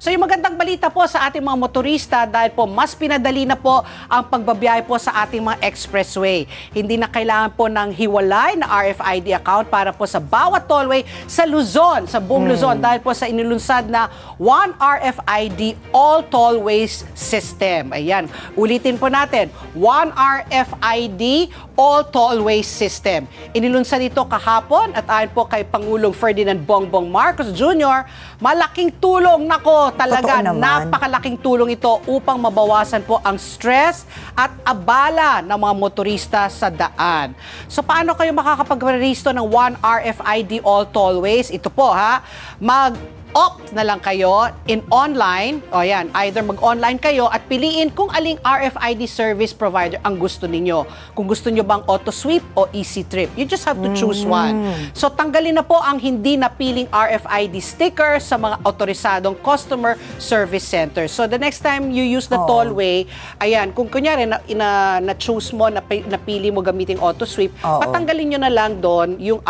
So yung magandang balita po sa ating mga motorista dahil po mas pinadali na po ang pagbabiyahe po sa ating mga expressway. Hindi na kailangan po ng hiwalay na RFID account para po sa bawat tollway sa Luzon, sa buong Luzon dahil po sa inilunsad na One RFID All Tollways System. Ayan, ulitin po natin, One RFID All Tollways System. Inilunsad ito kahapon at ayon po kay Pangulong Ferdinand Bongbong Marcos Jr., malaking tulong nako talaga, napakalaking tulong ito upang mabawasan po ang stress at abala ng mga motorista sa daan. So paano kayo makakapag-rehisto ng One RFID All Tollways? Ito po ha, mag-opt na lang kayo in online, o yan, either mag-online kayo at piliin kung aling RFID service provider ang gusto ninyo. Kung gusto nyo bang auto-sweep o easy trip, you just have to choose one. So tanggalin na po ang hindi napiling RFID sticker sa mga autorisadong customer service center. So the next time you use the tollway, ayan, kung kunyari na-choose mo, napili mo gamiting auto-sweep, patanggalin nyo na lang doon yung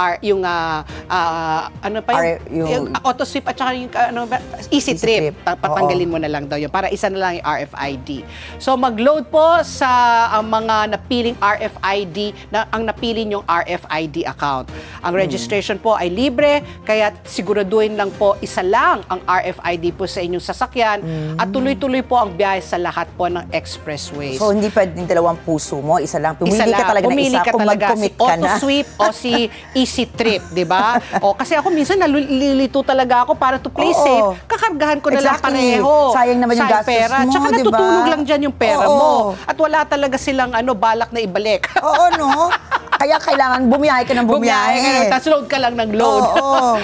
auto-sweep at saka yung easy trip. Patanggalin mo na lang daw yun para isa na lang yung RFID. So mag-load po sa mga napiling RFID na ang napili yung RFID account. Ang registration po ay libre, kaya siguraduhin lang po isa lang ang RFID po sa inyong sasakyan at tuloy-tuloy po ang biyahe sa lahat po ng expressways. So hindi pwedeng dalawang puso mo, isa lang. Pumili ka talaga ng isa kung mag-commit ka na. Si auto-sweep o si easy trip, di ba? O kasi ako minsan nalilito talaga ako para to play safe, kakargahan ko na lang pareho. Sayang naman yung gastos pera. mo, tsaka diba? natutulog lang dyan yung pera mo. At wala talaga silang balak na ibalik. Oo, no? Kaya kailangan bumiyahe ka ng bumiyahe. Tapos load ka lang ng load. Oo.